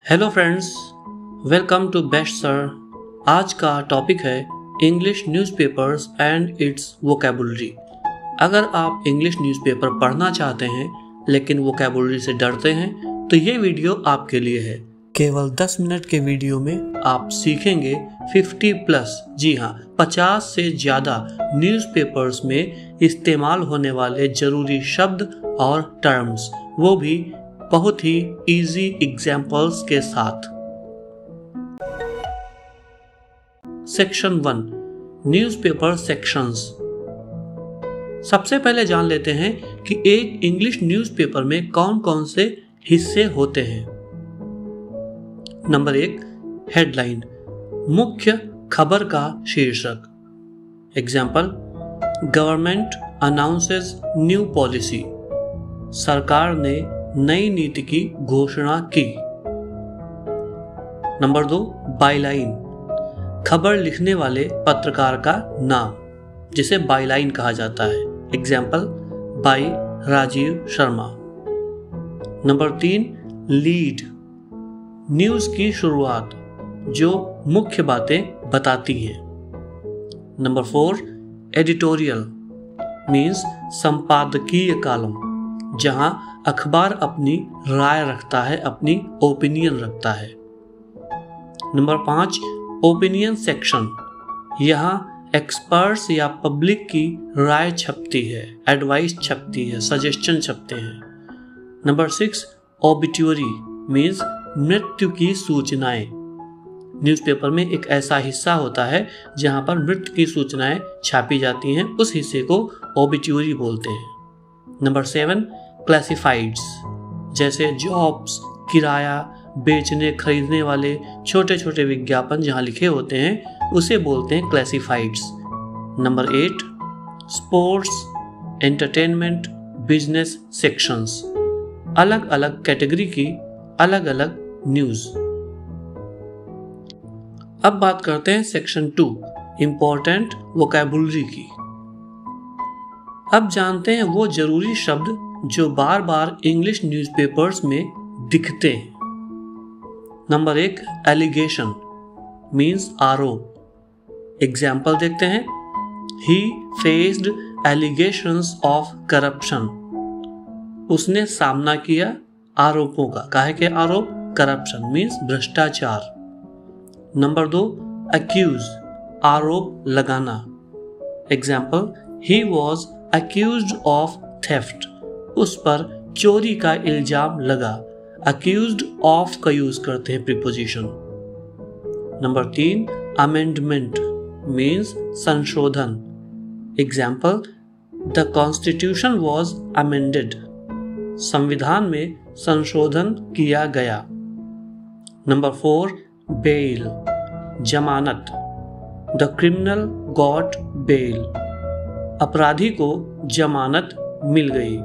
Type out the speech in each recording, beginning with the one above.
Hello friends, welcome to best sir. आज का topic है English newspapers and its vocabulary. अगर आप इंग्लिश न्यूज़पेपर पढ़ना चाहते हैं लेकिन वोकैबुलरी से डरते हैं तो ये वीडियो आपके लिए है। केवल 10 मिनट के वीडियो में आप सीखेंगे 50 प्लस, जी हाँ 50 से ज़्यादा न्यूज़पेपर्स में इस्तेमाल होने वाले ज़रूरी शब्द और टर्म्स, वो भी बहुत ही इजी एग्जाम्पल्स के साथ। Section 1, newspaper sections. सबसे पहले जान लेते हैं कि एक इंग्लिश न्यूज़पेपर में कौन कौन से हिस्से होते हैं। नंबर 1, हेडलाइन, मुख्य खबर का शीर्षक। Example, government announces new policy, सरकार ने नई नीति की घोषणा की। नंबर 2, बायलाइन, खबर लिखने वाले पत्रकार का नाम, जिसे बायलाइन कहा जाता है। Example, by Rajiv Sharma. Number 3, lead, news की शुरुआत जो मुख्य बातें बताती हैं। नंबर 4, एडिटोरियल, मीन्स संपादकीय कॉलम, जहां अखबार अपनी राय रखता है, अपनी ओपिनियन रखता है। नंबर 5, ओपिनियन सेक्शन, यहाँ एक्सपर्ट्स या पब्लिक की राय छपती है, एडवाइस छपती है, सजेशन छपते हैं। नंबर 6, ओबिट्यूरी, मीन्स मृत्यु की सूचनाएं। न्यूज़पेपर में एक ऐसा हिस्सा होता है जहां पर मृत्यु की सूचनाएं छापी जाती हैं, उस हिस्से को ओबिट्यूरी बोलते हैं। नंबर 7, क्लासिफाइड्स, जैसे जॉब्स, किराया, बेचने खरीदने वाले छोटे छोटे विज्ञापन जहां लिखे होते हैं उसे बोलते हैं classifieds. Number 8, sports, entertainment, business sections, अलग अलग कैटेगरी की अलग अलग न्यूज़। अब बात करते हैं सेक्शन 2, इंपॉर्टेंट वोकैबुलरी की। अब जानते हैं वो जरूरी शब्द जो बार बार इंग्लिश न्यूज़पेपर्स में दिखते हैं। नंबर 1, एलिगेशन, मीन्स आरोप। एग्जाम्पल देखते हैं, ही फेस्ड एलिगेशंस ऑफ करप्शन, उसने सामना किया आरोपों का। काहे के आरोप? करप्शन मीन्स भ्रष्टाचार। नंबर 2, अक्यूज, आरोप लगाना। Example, he was accused of theft, उस पर चोरी का इल्जाम लगा। अक्यूज्ड ऑफ का यूज करते हैं प्रीपोजिशन। नंबर 3, अमेंडमेंट, मीन्स संशोधन। Example, the constitution was amended, संविधान में संशोधन किया गया। नंबर 4, बेल, जमानत। द क्रिमिनल गॉट बेल, अपराधी को जमानत मिल गई।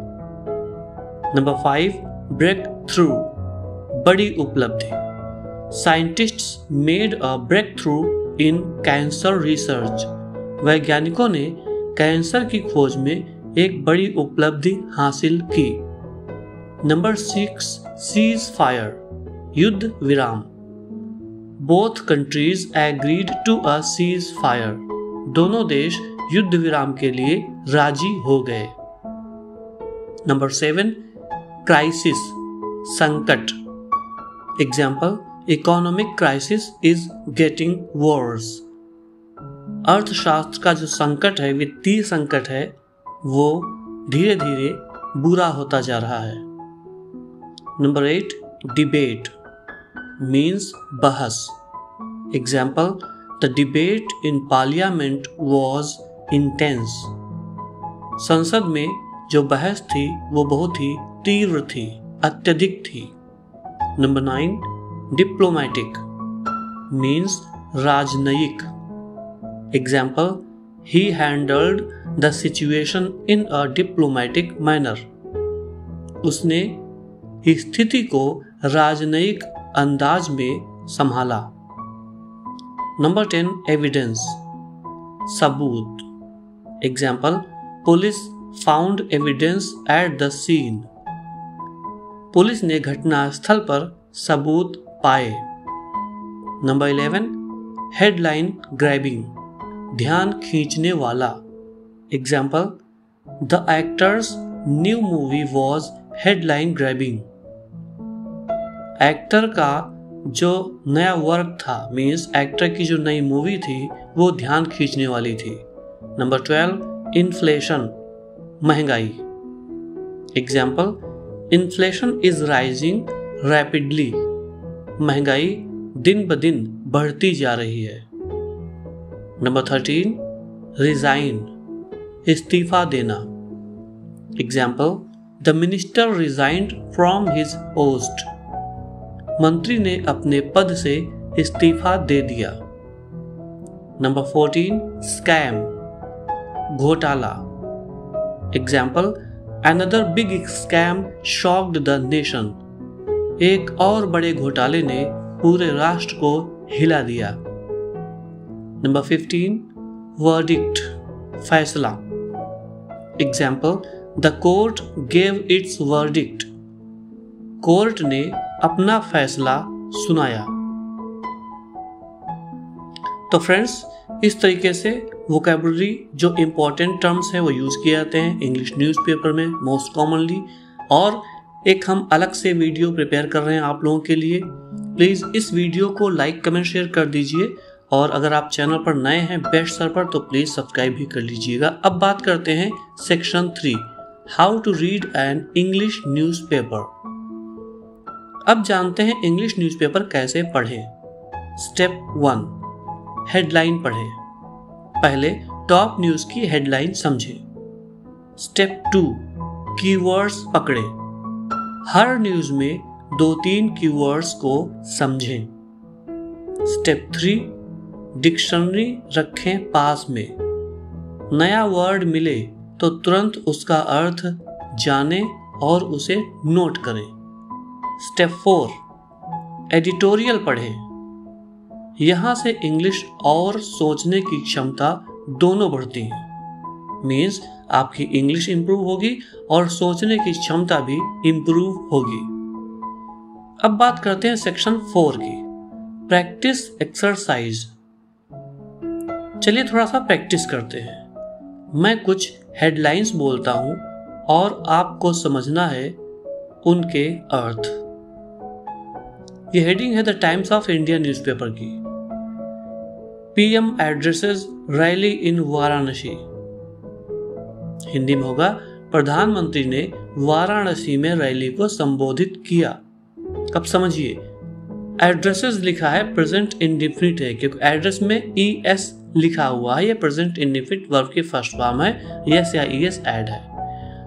नंबर 5, ब्रेक थ्रू, बड़ी उपलब्धि। Scientists made a breakthrough in cancer research, वैज्ञानिकों ने कैंसर की खोज में एक बड़ी उपलब्धि हासिल की। नंबर 6, सीज फायर, युद्ध विराम। Both countries agreed to a ceasefire, दोनों देश युद्ध विराम के लिए राजी हो गए। नंबर 7, क्राइसिस, संकट। Example, economic crisis is getting worse, अर्थशास्त्र का जो संकट है, वित्तीय संकट है, वो धीरे धीरे बुरा होता जा रहा है। नंबर 8, डिबेट, मीन्स बहस। Example, the debate in parliament was intense, संसद में जो बहस थी वो बहुत ही तीव्र थी, अत्यधिक थी। नंबर 9, डिप्लोमेटिक, मीन्स राजनयिक। Example, he handled the situation in a diplomatic manner, उसने स्थिति को राजनयिक अंदाज में संभाला। नंबर 10, एविडेंस, सबूत। Example, police found evidence at the scene, police ने घटनास्थल पर सबूत पाए। नंबर 11 हेडलाइन ग्रैबिंग, ध्यान खींचने वाला। Example, the actors new movie was headline grabbing. Actor का जो नया वर्क था, मीन्स एक्टर की जो नई मूवी थी वो ध्यान खींचने वाली थी। नंबर 12 इन्फ्लेशन, महंगाई। Example, inflation is rising rapidly, महंगाई दिन ब दिन बढ़ती जा रही है। नंबर 13 रिजाइन, इस्तीफा देना। Example, the minister resigned from his post, मंत्री ने अपने पद से इस्तीफा दे दिया। नंबर 14 स्कैम, घोटाला। Example, another big scam shocked the nation, एक और बड़े घोटाले ने पूरे राष्ट्र को हिला दिया। नंबर 15 वर्डिक्ट, फैसला। Example, the court gave it's verdict, court ने अपना फैसला सुनाया। तो फ्रेंड्स, इस तरीके से वोकैबुलरी जो इम्पोर्टेंट टर्म्स हैं वो यूज किए जाते हैं इंग्लिश न्यूज़पेपर में मोस्ट कॉमनली। और एक हम अलग से वीडियो प्रिपेयर कर रहे हैं आप लोगों के लिए। प्लीज इस वीडियो को लाइक कमेंट शेयर कर दीजिए, और अगर आप चैनल पर नए हैं बेस्ट सर पर, तो प्लीज सब्सक्राइब भी कर लीजिएगा। अब बात करते हैं section 3, how to read an English newspaper. अब जानते हैं इंग्लिश न्यूज़पेपर कैसे पढ़ें। स्टेप 1 हेडलाइन पढ़ें, पहले टॉप न्यूज की हेडलाइन समझें। स्टेप 2 कीवर्ड्स पकड़ें, हर न्यूज में 2-3 कीवर्ड्स को समझें। स्टेप 3 डिक्शनरी रखें पास में, नया वर्ड मिले तो तुरंत उसका अर्थ जाने और उसे नोट करें। स्टेप 4 एडिटोरियल पढ़ें, यहां से इंग्लिश और सोचने की क्षमता दोनों बढ़ती है। मीन्स आपकी इंग्लिश इंप्रूव होगी और सोचने की क्षमता भी इंप्रूव होगी। अब बात करते हैं सेक्शन 4 की, प्रैक्टिस एक्सरसाइज। चलिए थोड़ा सा प्रैक्टिस करते हैं। मैं कुछ हेडलाइंस बोलता हूं और आपको समझना है उनके अर्थ। ये हेडिंग है the Times of India newspaper की। PM addresses rally in Varanasi, Hindi में होगा प्रधानमंत्री ने वाराणसी में रैली को संबोधित किया। अब समझिए, एड्रेसेस लिखा है प्रेजेंट इंडेफिनिट है, क्योंकि एड्रेस में ES लिखा हुआ है, ये प्रेजेंट इंडेफिनिट वर्ब की फर्स्ट फॉर्म है, यस या ES ऐड है।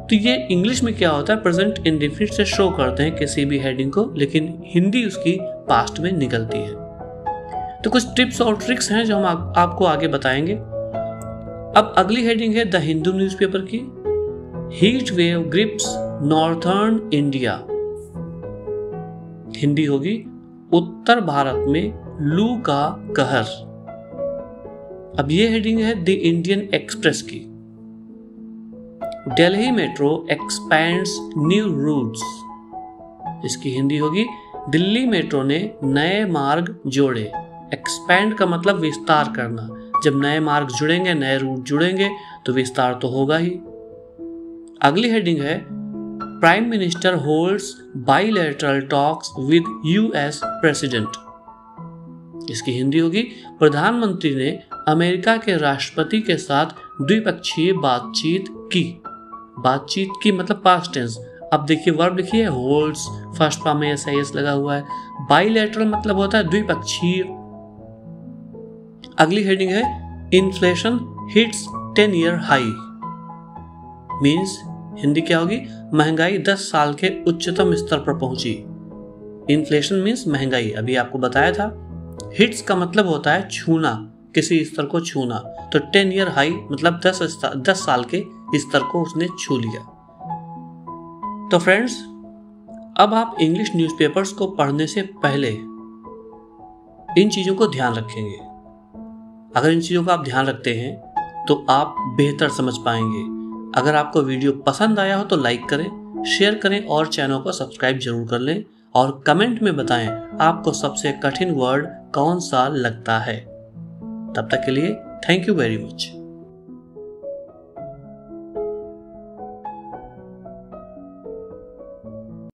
तो ये इंग्लिश में क्या होता है, प्रेजेंट इंडेफिनिट से शो करते हैं किसी भी हेडिंग को, लेकिन हिंदी उसकी पास्ट में निकलती है। तो कुछ टिप्स और ट्रिक्स हैं जो हम आपको आगे बताएंगे। अब अगली हेडिंग है द हिंदू न्यूज़पेपर की, heat wave grips northern India, Hindi होगी उत्तर भारत में लू का कहर। अब ये हेडिंग है द इंडियन एक्सप्रेस की, Delhi metro expands new routes, इसकी हिंदी होगी दिल्ली मेट्रो ने नए मार्ग जोड़े। एक्सपैंड का मतलब विस्तार करना, जब नए मार्ग जुड़ेंगे, नए रूट जुड़ेंगे तो विस्तार तो होगा ही। अगली हेडिंग है prime minister holds bilateral talks with US president, इसकी हिंदी होगी प्रधानमंत्री ने अमेरिका के राष्ट्रपति के साथ द्विपक्षीय बातचीत की। बातचीत की मतलब पास्ट टेंस। अब देखिए वर्ब लिखिए होल्ड्स, फर्स्ट फॉर्म में SIS लगा हुआ है। बाइलैटरल मतलब होता है द्विपक्षीय। अगली हेडिंग है inflation hits 10-year high, means Hindi क्या होगी, महंगाई 10 साल के उच्चतम स्तर पर पहुंची। इन्फ्लेशन मीन्स महंगाई, अभी आपको बताया था। हिट्स का मतलब होता है छूना, किसी स्तर को छूना। तो 10-year हाई मतलब 10 साल के स्तर को उसने छू लिया। तो फ्रेंड्स, अब आप इंग्लिश न्यूज़पेपर्स को पढ़ने से पहले इन चीजों को ध्यान रखेंगे। अगर इन चीजों का आप ध्यान रखते हैं तो आप बेहतर समझ पाएंगे। अगर आपको वीडियो पसंद आया हो तो लाइक करें, शेयर करें और चैनल को सब्सक्राइब जरूर कर लें। और कमेंट में बताएं आपको सबसे कठिन वर्ड कौन सा लगता है। तब तक के लिए थैंक यू वेरी मच।